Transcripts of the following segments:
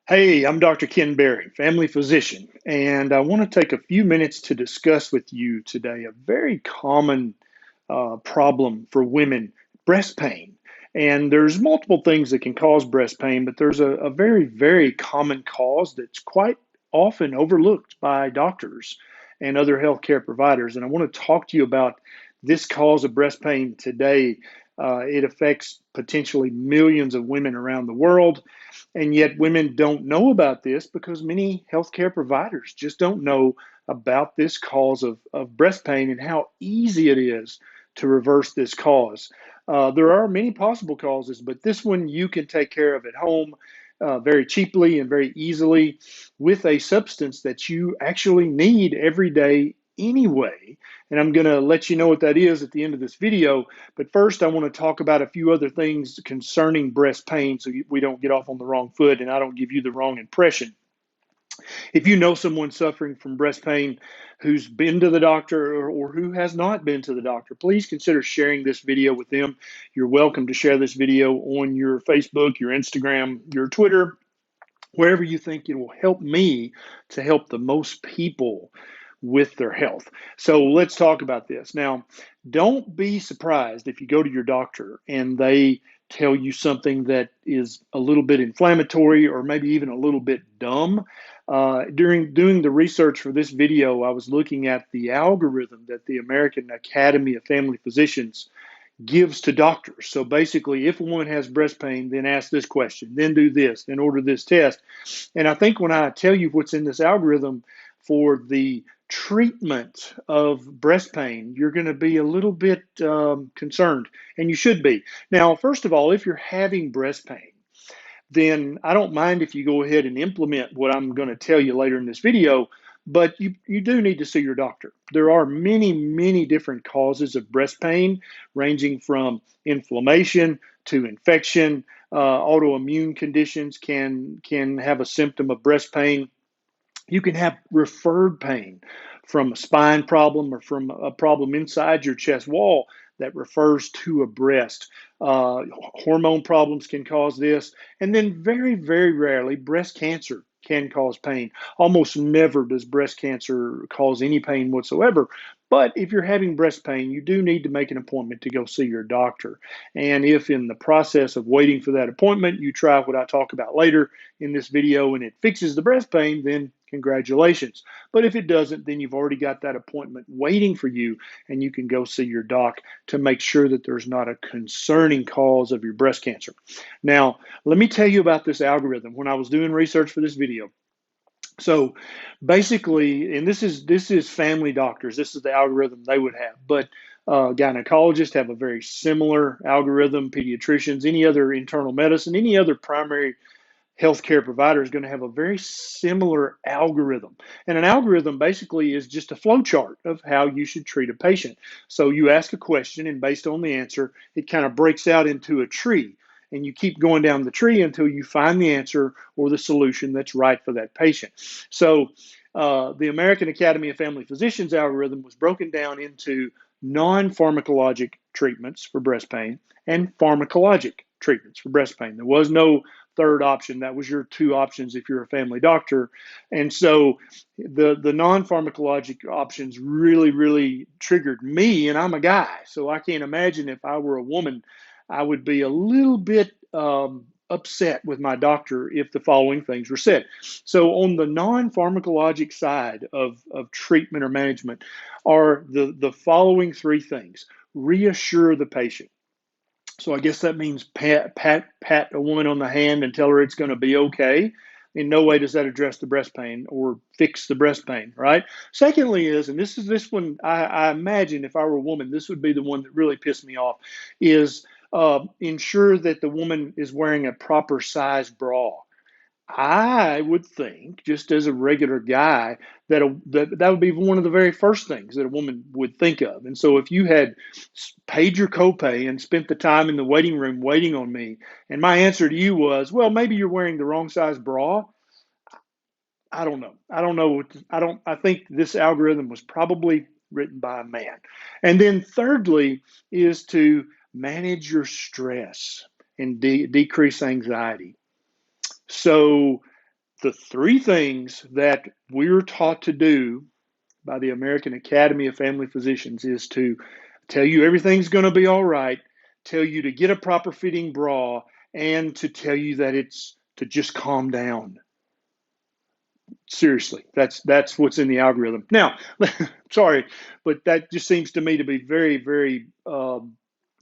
Hey, I'm Dr. Ken Berry, family physician, and I want to take a few minutes to discuss with you today a very common problem for women, breast pain. And there's multiple things that can cause breast pain, but there's a very, very common cause that's quite often overlooked by doctors and other healthcare providers. And I want to talk to you about this cause of breast pain today. It affects potentially millions of women around the world, and yet women don't know about this because many healthcare providers just don't know about this cause of breast pain and how easy it is to reverse this cause. There are many possible causes, but this one you can take care of at home very cheaply and very easily with a substance that you actually need every day anyway. And I'm going to let you know what that is at the end of this video. But first, I want to talk about a few other things concerning breast pain so we don't get off on the wrong foot and I don't give you the wrong impression. If you know someone suffering from breast pain who's been to the doctor or who has not been to the doctor, please consider sharing this video with them. You're welcome to share this video on your Facebook, your Instagram, your Twitter, wherever you think it will help me to help the most people with their health. So let's talk about this. Now, don't be surprised if you go to your doctor and they tell you something that is a little bit inflammatory or maybe even a little bit dumb. During doing the research for this video, I was looking at the algorithm that the American Academy of Family Physicians gives to doctors. So basically, if a woman has breast pain, then ask this question, then do this, then order this test. And I think when I tell you what's in this algorithm for the treatment of breast pain, you're going to be a little bit concerned, and you should be. Now, first of all, if you're having breast pain, then I don't mind if you go ahead and implement what I'm going to tell you later in this video, but you do need to see your doctor. There are many, many different causes of breast pain, ranging from inflammation to infection. Autoimmune conditions can have a symptom of breast pain. You can have referred pain from a spine problem or from a problem inside your chest wall that refers to a breast. Hormone problems can cause this. And then, very, very rarely, breast cancer can cause pain. Almost never does breast cancer cause any pain whatsoever. But if you're having breast pain, you do need to make an appointment to go see your doctor. And if in the process of waiting for that appointment, you try what I talk about later in this video and it fixes the breast pain, then congratulations. But if it doesn't, then you've already got that appointment waiting for you and you can go see your doc to make sure that there's not a concerning cause of your breast cancer. Now, let me tell you about this algorithm when I was doing research for this video. So basically, and this is family doctors. This is the algorithm they would have, but gynecologists have a very similar algorithm. Pediatricians, any other internal medicine, any other primary healthcare provider is going to have a very similar algorithm. And an algorithm basically is just a flow chart of how you should treat a patient. So you ask a question, and based on the answer, it kind of breaks out into a tree. And you keep going down the tree until you find the answer or the solution that's right for that patient. So the American Academy of Family Physicians algorithm was broken down into non-pharmacologic treatments for breast pain and pharmacologic treatments for breast pain. There was no third option. That was your two options if you're a family doctor. And so the non-pharmacologic options really, really triggered me, and I'm a guy. So I can't imagine if I were a woman, I would be a little bit upset with my doctor if the following things were said. So on the non-pharmacologic side of treatment or management are the following three things. Reassure the patient. So I guess that means pat a woman on the hand and tell her it's going to be okay. In no way does that address the breast pain or fix the breast pain, right? Secondly is, and this one, I imagine if I were a woman, this would be the one that really pissed me off, is ensure that the woman is wearing a proper size bra. I would think, just as a regular guy, that would be one of the very first things that a woman would think of. And so, if you had paid your copay and spent the time in the waiting room waiting on me, and my answer to you was, "Well, maybe you're wearing the wrong size bra," I don't know. I don't know. I think this algorithm was probably written by a man. And then, thirdly, is to manage your stress and decrease anxiety. So The three things that we're taught to do by the American Academy of Family Physicians is to tell you everything's going to be all right, tell you to get a proper fitting bra, and to tell you that it's to just calm down. Seriously, that's what's in the algorithm. Now, sorry, but that just seems to me to be very, very.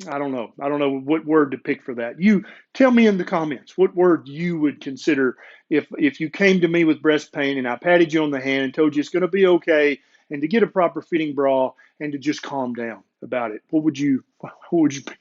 I don't know. I don't know what word to pick for that. You tell me in the comments what word you would consider if you came to me with breast pain and I patted you on the hand and told you it's going to be okay and to get a proper fitting bra and to just calm down about it. What would be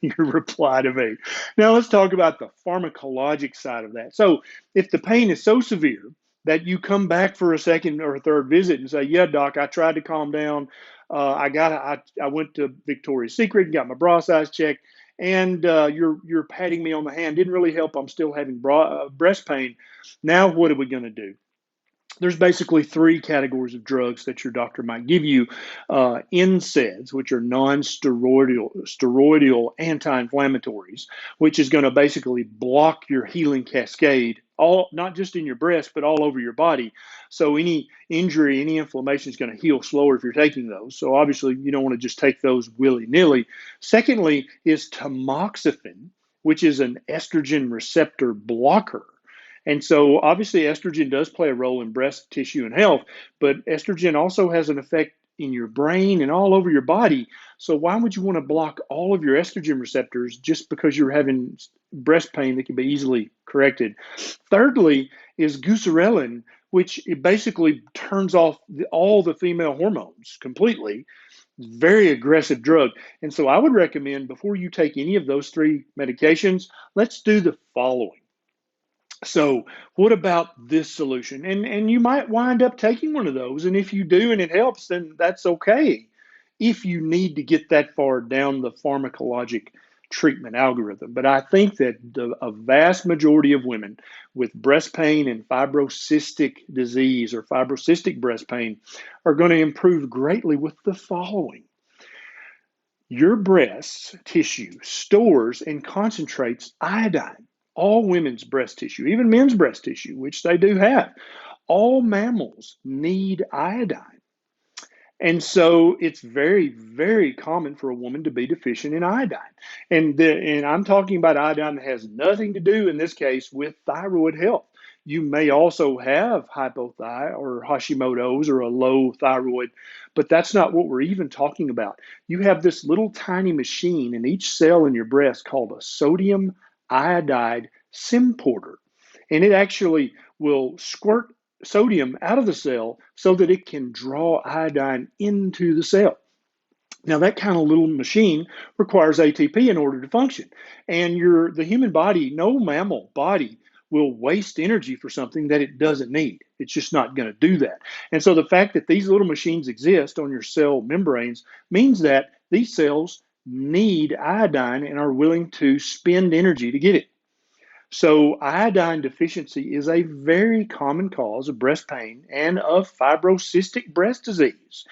your reply to me? Now let's talk about the pharmacologic side of that. So if the pain is so severe that you come back for a second or a third visit and say, "Yeah, doc, I tried to calm down. I went to Victoria's Secret and got my bra size checked, and you're patting me on the hand. Didn't really help. I'm still having breast pain. Now what are we going to do?" There's basically three categories of drugs that your doctor might give you. NSAIDs, which are non-steroidal anti-inflammatories, which is going to basically block your healing cascade, all not just in your breast, but all over your body. So any injury, any inflammation is going to heal slower if you're taking those. So obviously you don't want to just take those willy-nilly. Secondly is tamoxifen, which is an estrogen receptor blocker. And so obviously estrogen does play a role in breast tissue and health, but estrogen also has an effect in your brain and all over your body. So why would you want to block all of your estrogen receptors just because you're having breast pain that can be easily corrected? Thirdly is gusarelin, which it basically turns off all the female hormones completely. Very aggressive drug. And so I would recommend before you take any of those three medications, let's do the following. So what about this solution? And you might wind up taking one of those. And if you do and it helps, then that's okay. If you need to get that far down the pharmacologic treatment algorithm. But I think that a vast majority of women with breast pain and fibrocystic disease or fibrocystic breast pain are going to improve greatly with the following. Your breast tissue stores and concentrates iodine. All women's breast tissue, even men's breast tissue, which they do have, all mammals need iodine. And so it's very, very common for a woman to be deficient in iodine. And I'm talking about iodine that has nothing to do, in this case, with thyroid health. You may also have hypothyroid or Hashimoto's or a low thyroid, but that's not what we're even talking about. You have this little tiny machine in each cell in your breast called a sodium iodide symporter. And it actually will squirt sodium out of the cell so that it can draw iodine into the cell. Now, that kind of little machine requires ATP in order to function. And the human body, no mammal body, will waste energy for something that it doesn't need. It's just not going to do that. And so the fact that these little machines exist on your cell membranes means that these cells need iodine and are willing to spend energy to get it. So iodine deficiency is a very common cause of breast pain and of fibrocystic breast disease.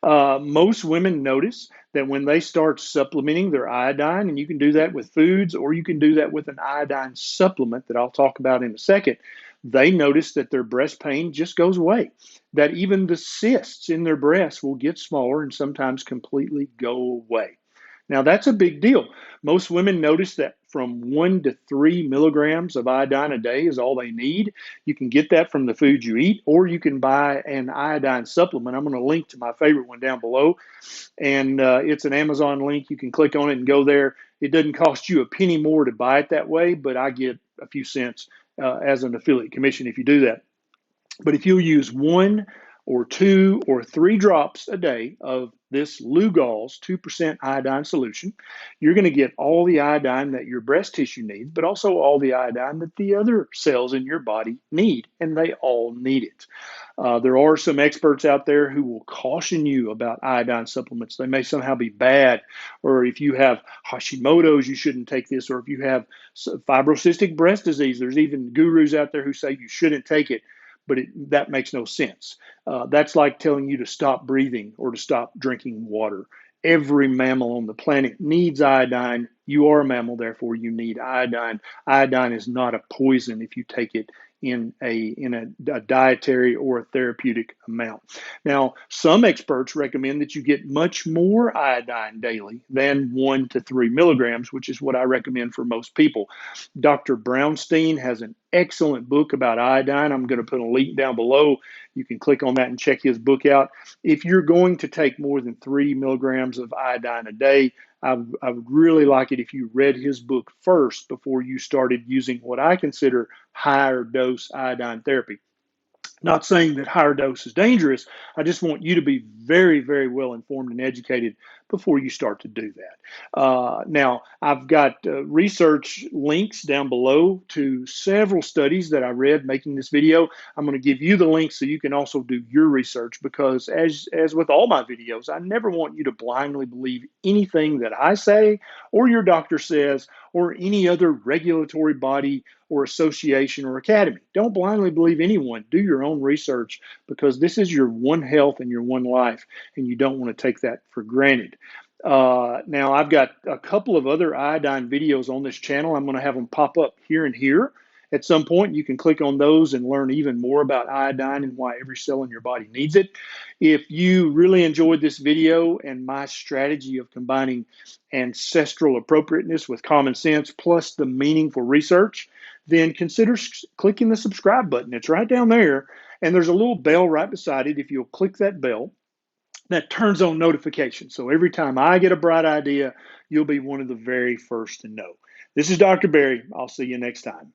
Most women notice that when they start supplementing their iodine, and you can do that with foods or you can do that with an iodine supplement that I'll talk about in a second, they notice that their breast pain just goes away, that even the cysts in their breasts will get smaller and sometimes completely go away. Now, that's a big deal. Most women notice that from 1 to 3 milligrams of iodine a day is all they need. You can get that from the food you eat, or you can buy an iodine supplement. I'm going to link to my favorite one down below, and it's an Amazon link. You can click on it and go there. It doesn't cost you a penny more to buy it that way, but I get a few cents as an affiliate commission if you do that. But if you use 1 or 2 or 3 drops a day of this Lugol's 2% iodine solution, you're going to get all the iodine that your breast tissue needs, but also all the iodine that the other cells in your body need, and they all need it. There are some experts out there who will caution you about iodine supplements. They may somehow be bad, or if you have Hashimoto's, you shouldn't take this, or if you have fibrocystic breast disease, there's even gurus out there who say you shouldn't take it. But that makes no sense. That's like telling you to stop breathing or to stop drinking water. Every mammal on the planet needs iodine You are a mammal, therefore you need iodine. Iodine is not a poison if you take it in a dietary or a therapeutic amount. Now, some experts recommend that you get much more iodine daily than 1 to 3 milligrams, which is what I recommend for most people. Dr. Brownstein has an excellent book about iodine. I'm going to put a link down below. You can click on that and check his book out. If you're going to take more than 3 milligrams of iodine a day, I would really like it if you read his book first before you started using what I consider higher dose iodine therapy. Not saying that higher dose is dangerous. I just want you to be very, very well informed and educated before you start to do that. Now, I've got research links down below to several studies that I read making this video. I'm going to give you the links so you can also do your research, because as with all my videos, I never want you to blindly believe anything that I say or your doctor says or any other regulatory body or association or academy. Don't blindly believe anyone. Do your own research, because this is your one health and your one life, and you don't want to take that for granted. Now, I've got a couple of other iodine videos on this channel. I'm going to have them pop up here and here. At some point, you can click on those and learn even more about iodine and why every cell in your body needs it. If you really enjoyed this video and my strategy of combining ancestral appropriateness with common sense plus the meaningful research, then consider clicking the subscribe button. It's right down there, and there's a little bell right beside it. If you'll click that bell, that turns on notifications. So every time I get a bright idea, you'll be one of the very first to know. This is Dr. Berry. I'll see you next time.